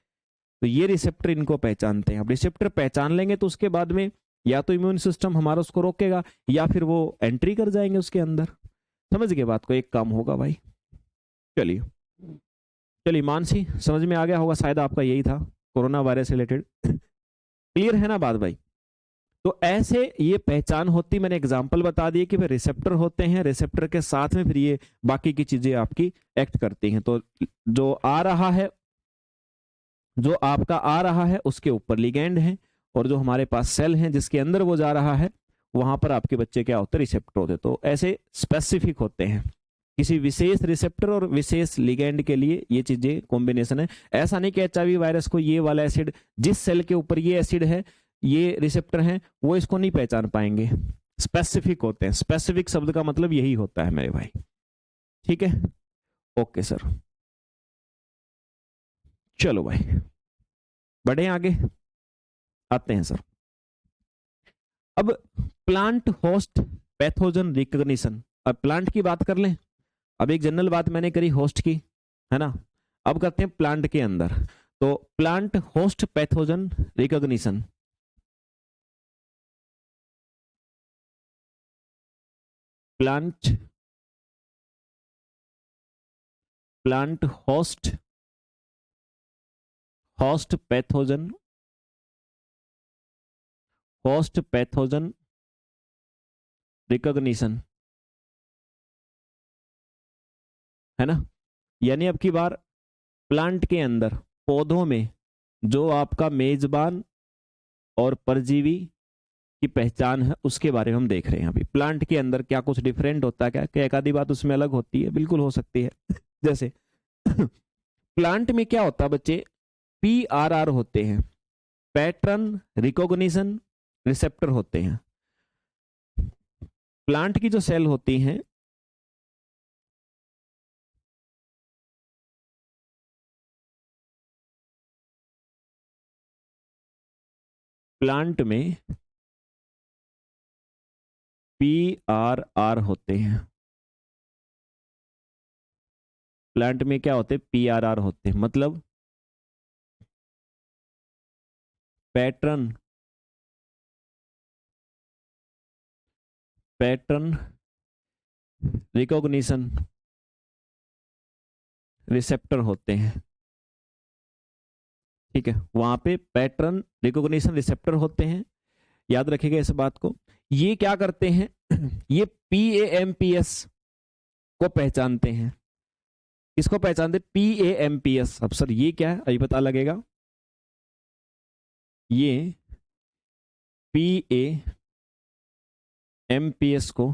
तो ये रिसेप्टर इनको पहचानते हैं। अब रिसेप्टर पहचान लेंगे तो उसके बाद में या तो इम्यून सिस्टम हमारा उसको रोकेगा या फिर वो एंट्री कर जाएंगे उसके अंदर। समझ गए बात को? एक काम होगा भाई। चलिए चलिए मानसी, समझ में आ गया होगा शायद, आपका यही था कोरोना वायरस रिलेटेड। क्लियर है ना बात भाई? तो ऐसे ये पहचान होती, मैंने एग्जांपल बता दिए कि भाई रिसेप्टर होते हैं, रिसेप्टर के साथ में फिर ये बाकी की चीजें आपकी एक्ट करती हैं। तो जो आ रहा है, जो आपका आ रहा है उसके ऊपर लिगेंड है, और जो हमारे पास सेल हैं जिसके अंदर वो जा रहा है, वहां पर आपके बच्चे क्या होते हैं? रिसेप्टर होते। तो ऐसे स्पेसिफिक होते हैं, किसी विशेष रिसेप्टर और विशेष लिगेंड के लिए ये चीजें कॉम्बिनेशन है। ऐसा नहीं कि HIV वायरस को ये वाला एसिड, जिस सेल के ऊपर ये एसिड है, ये रिसेप्टर है, वो इसको नहीं पहचान पाएंगे। स्पेसिफिक होते हैं। स्पेसिफिक शब्द का मतलब यही होता है मेरे भाई। ठीक है, ओके सर। चलो भाई बढ़े आगे, आते हैं सर। अब प्लांट होस्ट पैथोजन रिकॉग्निशन। अब प्लांट की बात कर लें। अब एक जनरल बात मैंने करी होस्ट की, है ना? अब करते हैं प्लांट के अंदर। तो plant host pathogen recognition. Plant host pathogen recognition, है ना? यानी अब की बार प्लांट के अंदर, पौधों में जो आपका मेजबान और परजीवी की पहचान है उसके बारे में हम देख रहे हैं। अभी प्लांट के अंदर क्या कुछ डिफरेंट होता है, क्या एक आधी बात उसमें अलग होती है? बिल्कुल हो सकती है। जैसे प्लांट में क्या होता है बच्चे? PRR होते हैं, पैटर्न रिकॉग्निशन रिसेप्टर होते हैं। प्लांट की जो सेल होती हैं, प्लांट में PRR होते हैं। प्लांट में क्या होते हैं? PRR होते हैं, मतलब पैटर्न रिकॉग्निशन रिसेप्टर होते हैं। ठीक है, वहां पे पैटर्न रिकॉग्निशन रिसेप्टर होते हैं। याद रखिएगा इस बात को। ये क्या करते हैं? ये PAMPS को पहचानते हैं। किसको पहचानते? PAMPS। अब सर ये क्या है? अभी पता लगेगा। ये PAMPS को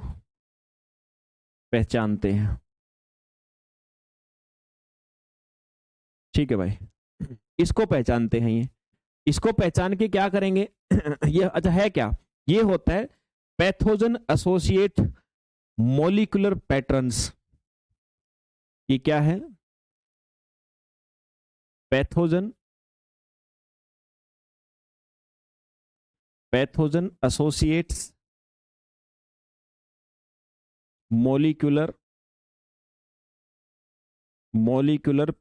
पहचानते हैं। ठीक है भाई, इसको पहचानते हैं। ये इसको पहचान के क्या करेंगे? ये अच्छा है क्या? ये होता है पैथोजन एसोसिएट मॉलिक्यूलर पैटर्न्स। ये क्या है? Pathogen associates molecular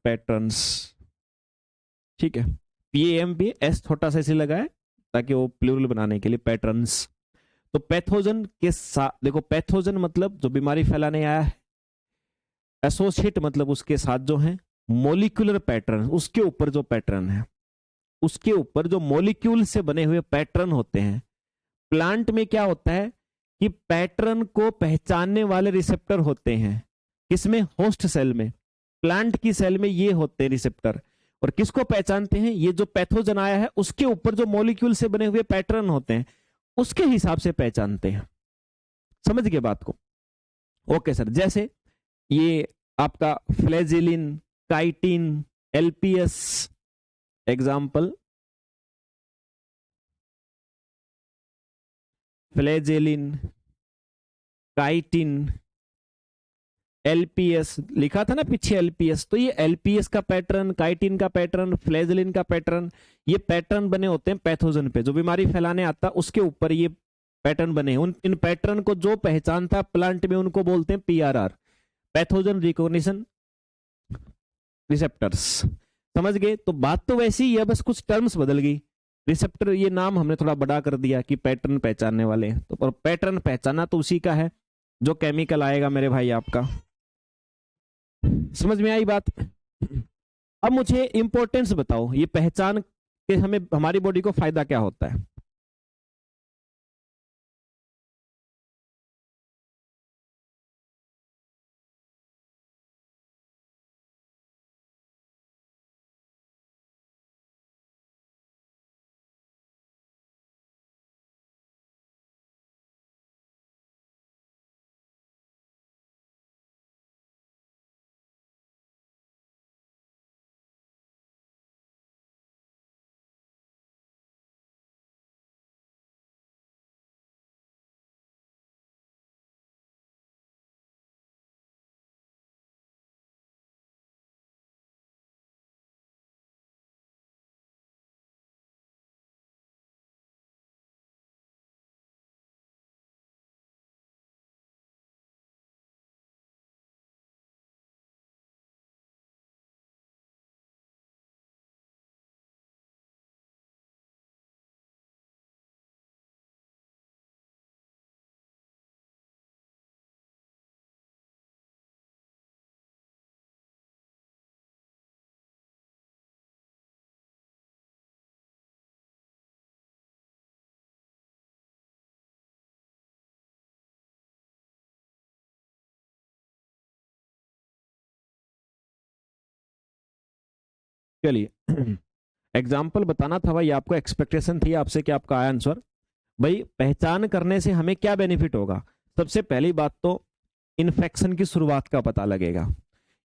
patterns. ठीक है, PAMPS छोटा सा इसे लगाए ताकि वो प्लूरल बनाने के लिए, पैटर्न्स। तो पैथोजन के साथ देखो, पैथोजन मतलब जो बीमारी फैलाने आया है, एसोसिएट मतलब उसके साथ जो है, मॉलिक्यूलर पैटर्न उसके ऊपर जो पैटर्न है, उसके ऊपर जो मॉलिक्यूल से बने हुए पैटर्न होते हैं। प्लांट में क्या होता है कि पैटर्न को पहचानने वाले रिसेप्टर होते हैं। किसमें? होस्ट सेल में। प्लांट की सेल में ये होते हैं रिसेप्टर। और किसको पहचानते हैं? ये जो पैथोजन आया है उसके ऊपर जो मॉलिक्यूल से बने हुए पैटर्न होते हैं उसके हिसाब से पहचानते हैं। समझ गए बात को? Okay sir. जैसे ये आपका flagellin, chitin, LPS example, flagellin, chitin, LPS लिखा था ना पीछे LPS। तो ये LPS का पैटर्न, काइटिन का पैटर्न, फ्लैजिलिन का पैटर्न, ये पैटर्न बने होते हैं पैथोजन पे। जो बीमारी फैलाने आता उसके ऊपर ये पैटर्न बने हैं। इन पैटर्न को जो पहचानता प्लांट में उनको बोलते हैं PRR, पैथोजन रिकॉग्निशन रिसेप्टर्स। समझ गए? तो बात तो वैसी ही है, बस कुछ टर्म्स बदल गई। रिसेप्टर ये नाम हमने थोड़ा बड़ा कर दिया कि पैटर्न पहचानने वाले हैं, तो पर पैटर्न पहचाना तो उसी का है जो केमिकल आएगा मेरे भाई आपका। समझ में आई बात? अब मुझे इंपॉर्टेंस बताओ, ये पहचान के हमें हमारी बॉडी को फायदा क्या होता है? चलिए एग्जाम्पल बताना था भाई आपको, एक्सपेक्टेशन थी आपसे कि आपका आया आंसर। भाई पहचान करने से हमें क्या बेनिफिट होगा? सबसे पहली बात तो इन्फेक्शन की शुरुआत का पता लगेगा।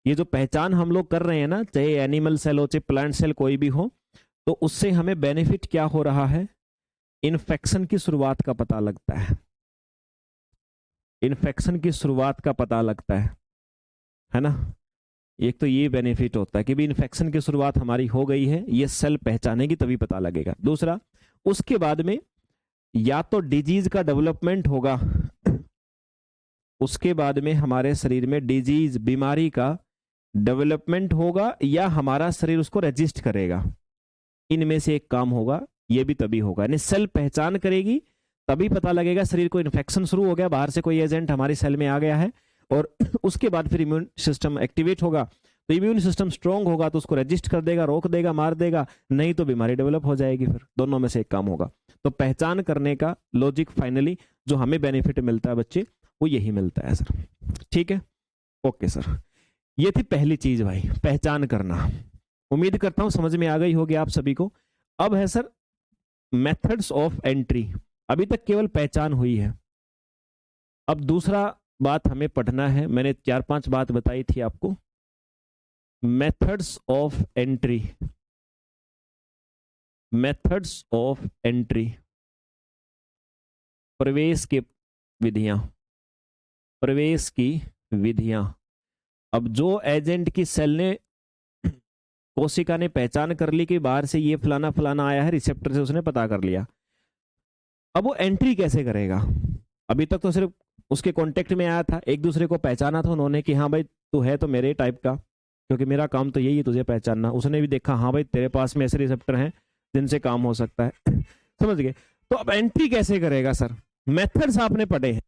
ये जो पहचान हम लोग कर रहे हैं ना, चाहे एनिमल सेल हो चाहे प्लांट सेल कोई भी हो, तो उससे हमें बेनिफिट क्या हो रहा है? इन्फेक्शन की शुरुआत का पता लगता है। इन्फेक्शन की शुरुआत का पता लगता है ना? एक तो ये बेनिफिट होता है कि भी इन्फेक्शन की शुरुआत हमारी हो गई है, ये सेल पहचानेगी तभी पता लगेगा। दूसरा, उसके बाद में या तो डिजीज का डेवलपमेंट होगा, उसके बाद में हमारे शरीर में डिजीज बीमारी का डेवलपमेंट होगा, या हमारा शरीर उसको रेजिस्ट करेगा। इनमें से एक काम होगा, ये भी तभी होगा। यानी सेल पहचान करेगी तभी पता लगेगा शरीर को इन्फेक्शन शुरू हो गया, बाहर से कोई एजेंट हमारी सेल में आ गया है, और उसके बाद फिर इम्यून सिस्टम एक्टिवेट होगा। तो इम्यून सिस्टम स्ट्रांग होगा तो उसको रेजिस्ट कर देगा, रोक देगा, मार देगा, नहीं तो बीमारी डेवलप हो जाएगी। फिर दोनों में से एक काम होगा। तो पहचान करने का लॉजिक फाइनली जो हमें बेनिफिट मिलता है बच्चे, वो यही मिलता है सर। ठीक है, ओके सर। ये थी पहली चीज भाई, पहचान करना। उम्मीद करता हूं समझ में आ गई होगी आप सभी को। अब है सर मेथड्स ऑफ एंट्री। अभी तक केवल पहचान हुई है, अब दूसरा बात हमें पढ़ना है। मैंने 4-5 बात बताई थी आपको। Methods of entry, methods of entry, प्रवेश के विधियां, प्रवेश की विधियां। अब जो एजेंट की सेल ने, कोशिका ने पहचान कर ली कि बाहर से ये फलाना फलाना आया है, रिसेप्टर से उसने पता कर लिया, अब वो एंट्री कैसे करेगा? अभी तक तो सिर्फ उसके कांटेक्ट में आया था, एक दूसरे को पहचाना था उन्होंने कि हाँ भाई तू है तो मेरे टाइप का, क्योंकि मेरा काम तो यही है तुझे पहचानना। उसने भी देखा हाँ भाई तेरे पास में ऐसे रिसेप्टर हैं जिनसे काम हो सकता है। समझ गए? तो अब एंट्री कैसे करेगा सर? मेथड्स आपने पढ़े हैं।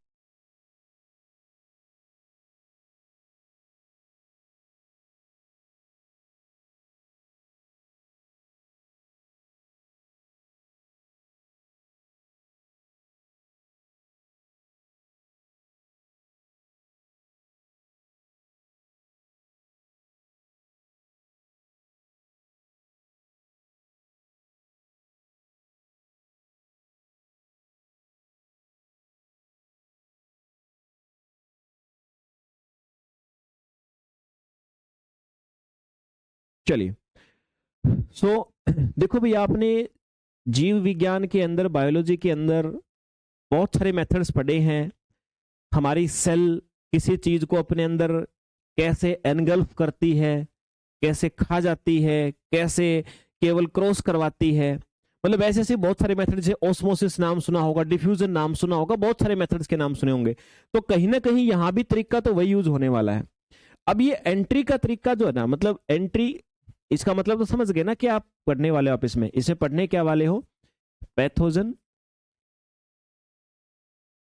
चलिए सो देखो भाई, आपने जीव विज्ञान के अंदर, बायोलॉजी के अंदर बहुत सारे मेथड्स पढ़े हैं। हमारी सेल किसी चीज को अपने अंदर कैसे एनगल्फ करती है, कैसे खा जाती है, कैसे केवल क्रॉस करवाती है, मतलब ऐसे ऐसे बहुत सारे मेथड, जैसे ऑस्मोसिस नाम सुना होगा, डिफ्यूजन नाम सुना होगा, बहुत सारे मेथड्स के नाम सुने होंगे। तो कहीं ना कहीं यहां भी तरीका तो वही यूज होने वाला है। अब ये एंट्री का तरीका जो है ना, मतलब एंट्री, इसका मतलब तो समझ गए ना कि आप पढ़ने वाले हो, आप इसमें पढ़ने क्या वाले हो, पैथोजन,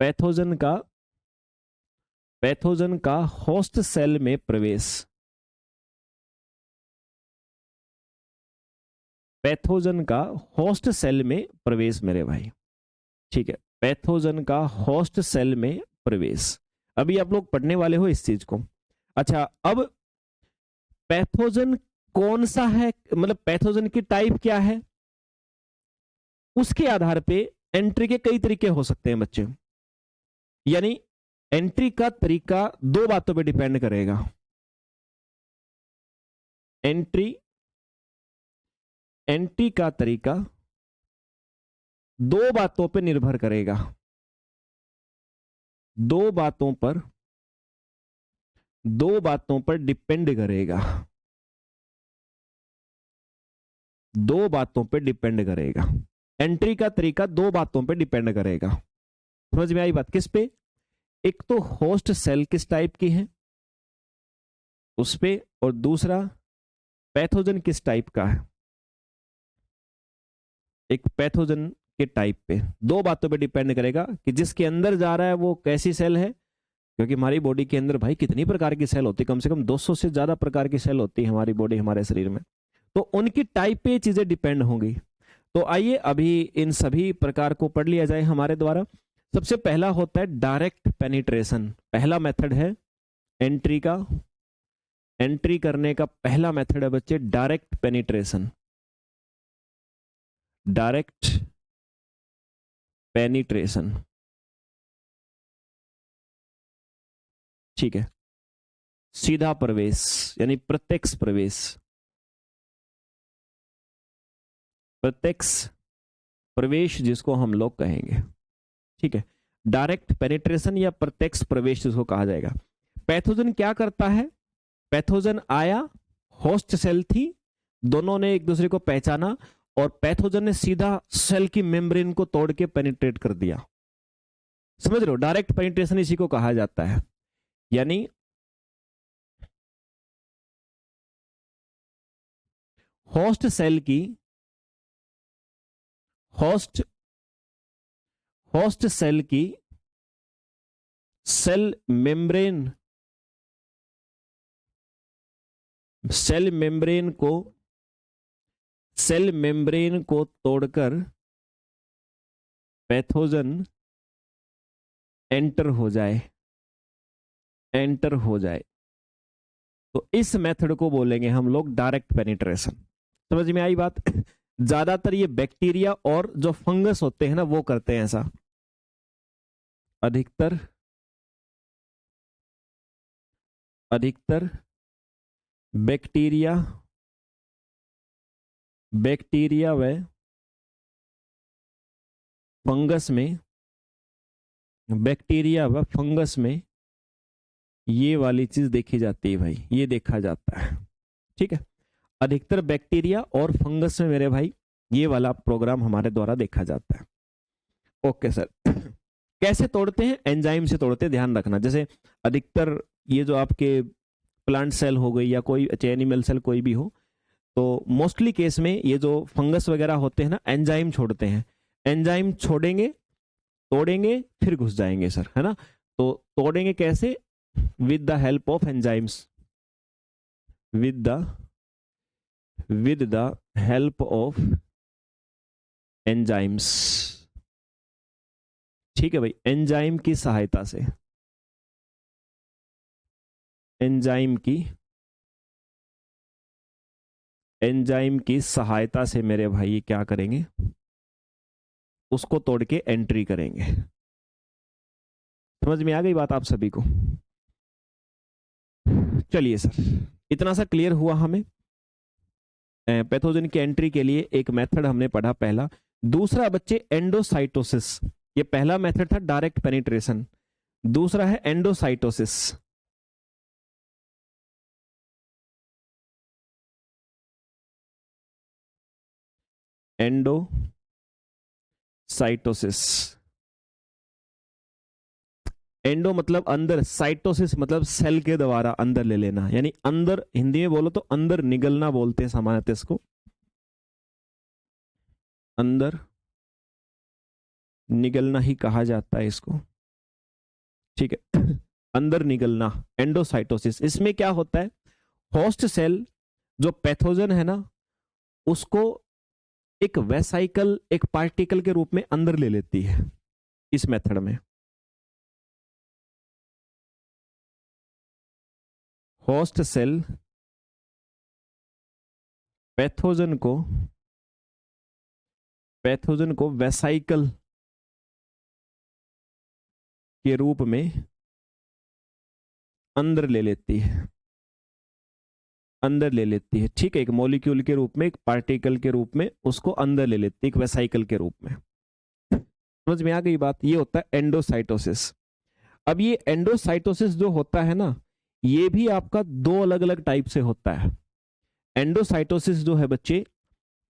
पैथोजन का पैथोजन का होस्ट सेल में प्रवेश, पैथोजन का होस्ट सेल में प्रवेश मेरे भाई। ठीक है, पैथोजन का होस्ट सेल में प्रवेश, अभी आप लोग पढ़ने वाले हो इस चीज को। अच्छा, अब पैथोजन कौन सा है, मतलब पैथोजन की टाइप क्या है, उसके आधार पे एंट्री के कई तरीके हो सकते हैं बच्चे। यानी एंट्री का तरीका दो बातों पे डिपेंड करेगा। एंट्री एंट्री का तरीका दो बातों पे निर्भर करेगा, दो बातों पर डिपेंड करेगा, दो बातों पे डिपेंड करेगा। एंट्री का तरीका दो बातों पे डिपेंड करेगा। समझ में आई बात? किस पे? एक तो होस्ट सेल किस टाइप की है उस पे, और दूसरा पैथोजन किस टाइप का है, एक पैथोजन के टाइप पे। दो बातों पे डिपेंड करेगा कि जिसके अंदर जा रहा है वो कैसी सेल है, क्योंकि हमारी बॉडी के अंदर भाई कितनी प्रकार की सेल होती है, कम से कम 200 से ज्यादा प्रकार की सेल होती है हमारी बॉडी, हमारे शरीर में। तो उनकी टाइप पे चीजें डिपेंड होंगी। तो आइए अभी इन सभी प्रकार को पढ़ लिया जाए हमारे द्वारा। सबसे पहला होता है डायरेक्ट पेनिट्रेशन, पहला मेथड है एंट्री का। एंट्री करने का पहला मेथड है बच्चे डायरेक्ट पेनिट्रेशन, डायरेक्ट पेनिट्रेशन। ठीक है, सीधा प्रवेश यानी प्रत्यक्ष प्रवेश, प्रत्यक्ष प्रवेश जिसको हम लोग कहेंगे। ठीक है, डायरेक्ट पेनिट्रेशन या प्रत्यक्ष प्रवेश जिसको कहा जाएगा। पैथोजन क्या करता है, पैथोजन आया, होस्ट सेल थी, दोनों ने एक दूसरे को पहचाना और पैथोजन ने सीधा सेल की मेम्ब्रेन को तोड़ के पेनिट्रेट कर दिया। समझ रहे हो? डायरेक्ट पेनिट्रेशन इसी को कहा जाता है। यानी होस्ट सेल की, होस्ट होस्ट सेल की सेल मेम्ब्रेन, सेल मेम्ब्रेन को, सेल मेम्ब्रेन को तोड़कर पैथोजन एंटर हो जाए, एंटर हो जाए, तो इस मेथड को बोलेंगे हम लोग डायरेक्ट पेनिट्रेशन। समझ में आई बात? ज्यादातर ये बैक्टीरिया और जो फंगस होते हैं ना वो करते हैं ऐसा, अधिकतर अधिकतर बैक्टीरिया, बैक्टीरिया व फंगस में, बैक्टीरिया व फंगस में ये वाली चीज देखी जाती है भाई, ये देखा जाता है। ठीक है, अधिकतर बैक्टीरिया और फंगस में मेरे भाई ये वाला प्रोग्राम हमारे द्वारा देखा जाता है। ओके सर, कैसे तोड़ते हैं? एंजाइम से तोड़ते हैं, ध्यान रखना। जैसे अधिकतर ये जो आपके प्लांट सेल हो गई या कोई एनिमल सेल कोई भी हो, तो मोस्टली केस में ये जो फंगस वगैरह होते हैं ना, एंजाइम छोड़ते हैं। एंजाइम छोड़ेंगे, तोड़ेंगे, फिर घुस जाएंगे सर, है ना? तो तोड़ेंगे कैसे? With the help of enzymes, with the help of enzymes. ठीक है भाई, एंजाइम की सहायता से, एंजाइम की सहायता से मेरे भाई क्या करेंगे? उसको तोड़ के एंट्री करेंगे। समझ में आ गई बात आप सभी को? चलिए सर, इतना सा क्लियर हुआ हमें। पैथोजन की एंट्री के लिए एक मेथड हमने पढ़ा पहला। दूसरा बच्चे एंडोसाइटोसिस, ये पहला मेथड था डायरेक्ट पेनिट्रेशन, दूसरा है एंडोसाइटोसिस। एंडोसाइटोसिस, एंडो मतलब अंदर, साइटोसिस मतलब सेल के द्वारा अंदर ले लेना, यानी अंदर, हिंदी में बोलो तो अंदर निगलना बोलते हैं सामान्यतः इसको, अंदर निगलना ही कहा जाता है इसको, ठीक है। अंदर निगलना, एंडोसाइटोसिस। इसमें क्या होता है, होस्ट सेल जो पैथोजन है ना, उसको एक वेसाइकल, एक पार्टिकल के रूप में अंदर ले लेती है इस मेथड में। होस्ट सेल पैथोजन को वेसाइकल के रूप में अंदर ले लेती है, अंदर ले लेती है, ठीक है। एक मॉलिक्यूल के रूप में, एक पार्टिकल के रूप में उसको अंदर ले लेती है, एक वेसाइकल के रूप में। समझ में आ गई बात? ये होता है एंडोसाइटोसिस। अब ये एंडोसाइटोसिस जो होता है ना, ये भी आपका दो अलग अलग टाइप से होता है। एंडोसाइटोसिस जो है बच्चे,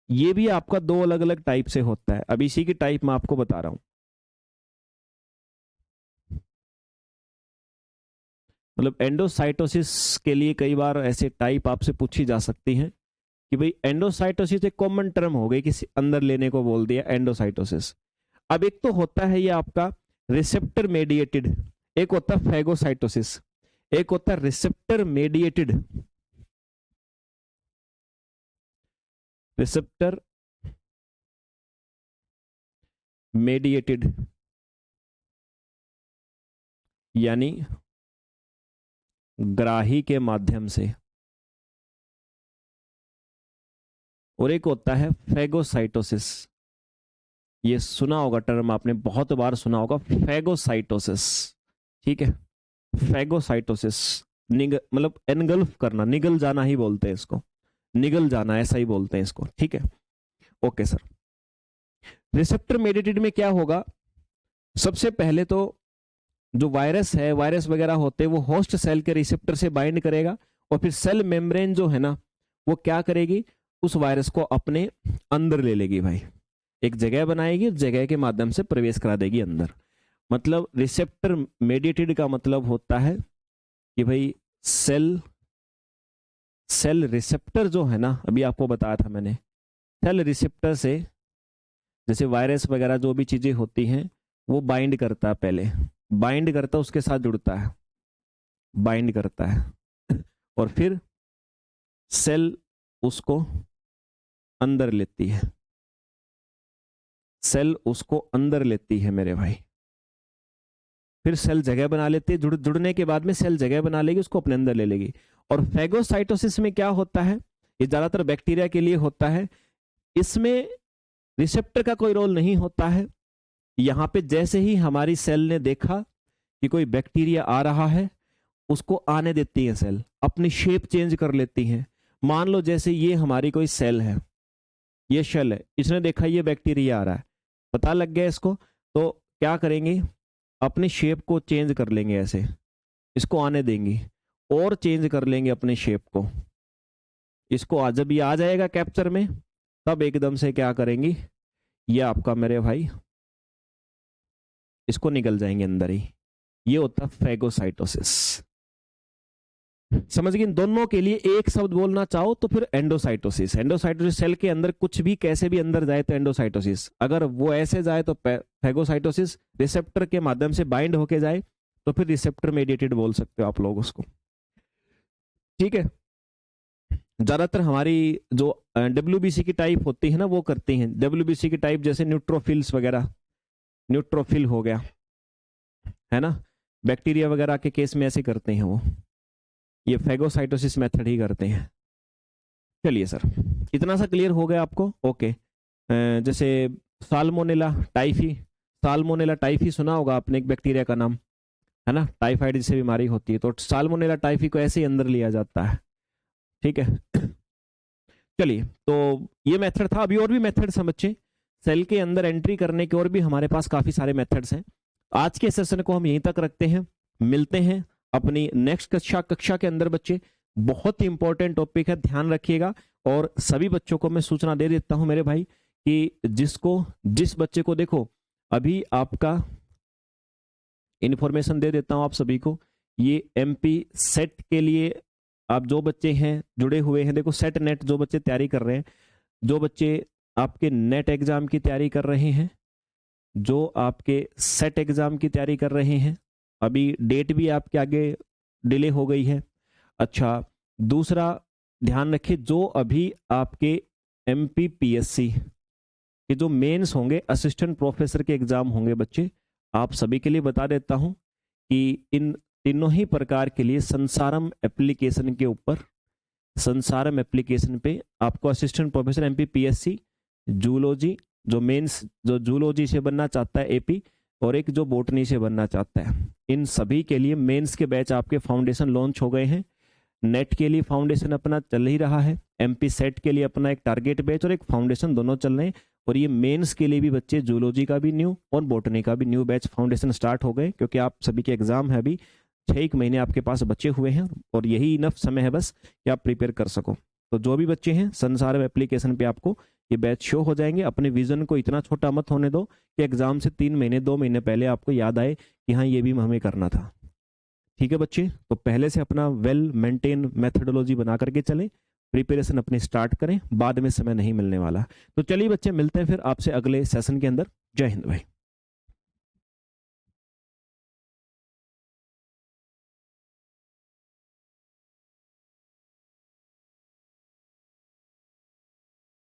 ये भी आपका दो अलग अलग टाइप से होता है। अब इसी की टाइप मैं आपको बता रहा हूं। मतलब एंडोसाइटोसिस के लिए कई बार ऐसे टाइप आपसे पूछी जा सकती हैं कि भाई एंडोसाइटोसिस एक कॉमन टर्म हो गई, किसी अंदर लेने को बोल दिया एंडोसाइटोसिस। अब एक तो होता है ये आपका रिसेप्टर मेडिएटेड, एक होता है फैगोसाइटोसिस, एक होता है रिसेप्टर मेडिएटेड, रिसेप्टर मेडिएटेड यानी ग्राही के माध्यम से, और एक होता है फैगोसाइटोसिस। ये सुना होगा टर्म आपने, बहुत बार सुना होगा फैगोसाइटोसिस, ठीक है। फैगोसाइटोसिस मतलब एनगल्फ करना, निगल जाना ही बोलते हैं इसको, निगल जाना ऐसा ही बोलते हैं इसको, ठीक है। Okay sir. रिसेप्टर मेडिएटेड में क्या होगा, सबसे पहले तो जो वायरस है, वायरस वगैरह होते हैं, वो होस्ट सेल के रिसेप्टर से बाइंड करेगा, और फिर सेल मेम्ब्रेन जो है ना, वो क्या करेगी, उस वायरस को अपने अंदर ले लेगी भाई, एक जगह बनाएगी, उस जगह के माध्यम से प्रवेश करा देगी अंदर। मतलब रिसेप्टर मेडिएटेड का मतलब होता है कि भाई सेल रिसेप्टर जो है ना, अभी आपको बताया था मैंने, सेल रिसेप्टर से जैसे वायरस वगैरह जो भी चीजें होती हैं, वो बाइंड करता है, पहले बाइंड करता है, उसके साथ जुड़ता है, बाइंड करता है, और फिर सेल उसको अंदर लेती है, सेल उसको अंदर लेती है मेरे भाई। फिर सेल जगह बना लेती है, जुड़ने के बाद में सेल जगह बना लेगी, उसको अपने अंदर ले लेगी। और फैगोसाइटोसिस में क्या होता है, ये ज्यादातर बैक्टीरिया के लिए होता है, इसमें रिसेप्टर का कोई रोल नहीं होता है। यहां पे जैसे ही हमारी सेल ने देखा कि कोई बैक्टीरिया आ रहा है, उसको आने देती है सेल, अपनी शेप चेंज कर लेती हैं। मान लो जैसे ये हमारी कोई सेल है, ये शेल है, इसने देखा ये बैक्टीरिया आ रहा है, पता लग गया इसको, तो क्या करेंगे, अपनी शेप को चेंज कर लेंगे, ऐसे इसको आने देंगे और चेंज कर लेंगे अपने शेप को। इसको आज जब ये आ जाएगा कैप्चर में, तब एकदम से क्या करेंगी, ये आपका मेरे भाई इसको निकल जाएंगे अंदर ही। ये होता है फैगोसाइटोसिस। समझ गए? इन दोनों के लिए एक शब्द बोलना चाहो तो फिर एंडोसाइटोसिस। एंडोसाइटोसिस सेल के अंदर कुछ भी कैसे भी अंदर जाए तो एंडोसाइटोसिस, अगर वो ऐसे जाए तो फैगोसाइटोसिस, रिसेप्टर के माध्यम से बाइंड होके जाए तो फिर रिसेप्टर मेडिएटेड बोल सकते हो आप लोग उसको, ठीक है। ज्यादातर हमारी जो डब्ल्यूबीसी की टाइप होती है ना, वो करती हैं डब्ल्यूबीसी की टाइप, जैसे न्यूट्रोफिल्स वगैरह, न्यूट्रोफिल हो गया है ना, बैक्टीरिया वगैरह के केस में ऐसे करते हैं वो, ये फैगोसाइटोसिस मेथड ही करते हैं। चलिए सर, इतना सा क्लियर हो गया आपको? ओके। जैसे साल्मोनेला टाइफी, साल्मोनेला टाइफी सुना होगा आपने, एक बैक्टीरिया का नाम है ना, टाइफाइड जिसे बीमारी होती है, तो साल्मोनेला टाइफी को ऐसे ही अंदर लिया जाता है, ठीक है। चलिए, तो ये मेथड था। अभी और भी मेथड समझे, सेल के अंदर एंट्री करने के और भी हमारे पास काफी सारे मेथड्स हैं। आज के सेशन को हम यहीं तक रखते हैं, मिलते हैं अपनी नेक्स्ट कक्षा के अंदर बच्चे। बहुत ही इंपॉर्टेंट टॉपिक है, ध्यान रखिएगा। और सभी बच्चों को मैं सूचना दे देता हूं मेरे भाई कि जिस बच्चे को देखो, अभी आपका इन्फॉर्मेशन दे देता हूं आप सभी को। ये एमपी सेट के लिए आप जो बच्चे हैं जुड़े हुए हैं, देखो सेट नेट जो बच्चे तैयारी कर रहे हैं, जो बच्चे आपके नेट एग्जाम की तैयारी कर रहे हैं, जो आपके सेट एग्जाम की तैयारी कर रहे हैं, अभी डेट भी आपके आगे डिले हो गई है। अच्छा, दूसरा ध्यान रखिए, जो अभी आपके एमपीपीएससी के जो मेंस होंगे, असिस्टेंट प्रोफेसर के एग्जाम होंगे बच्चे, आप सभी के लिए बता देता हूं कि इन तीनों ही प्रकार के लिए संसारम एप्लीकेशन के ऊपर, संसारम एप्लीकेशन पे आपको असिस्टेंट प्रोफेसर एमपीपीएससी जूलॉजी, जो मेंस जो जूलॉजी से बनना चाहता है एपी, और एक जो बोटनी से बनना चाहता है, इन सभी के लिए मेंस के बैच आपके फाउंडेशन लॉन्च हो गए हैं। नेट के लिए फाउंडेशन अपना चल ही रहा है, एमपी सेट के लिए अपना एक टारगेट बैच और एक फाउंडेशन दोनों चल रहे हैं, और ये मेंस के लिए भी बच्चे जूलॉजी का भी न्यू और बोटनी का भी न्यू बैच फाउंडेशन स्टार्ट हो गए, क्योंकि आप सभी के एग्जाम है अभी 6 महीने आपके पास बचे हुए हैं, और यही इनफ समय है बस कि आप प्रिपेयर कर सको। तो जो भी बच्चे हैं संसार एप्लीकेशन पे आपको ये बैच शो हो जाएंगे। अपने विजन को इतना छोटा मत होने दो कि एग्जाम से 3 महीने 2 महीने पहले आपको याद आए कि हाँ ये भी हमें करना था। ठीक है बच्चे, तो पहले से अपना वेल मेंटेन मेथोडोलॉजी बना करके चलें, प्रिपरेशन अपनी स्टार्ट करें, बाद में समय नहीं मिलने वाला। तो चलिए बच्चे, मिलते हैं फिर आपसे अगले सेशन के अंदर। जय हिंद भाई।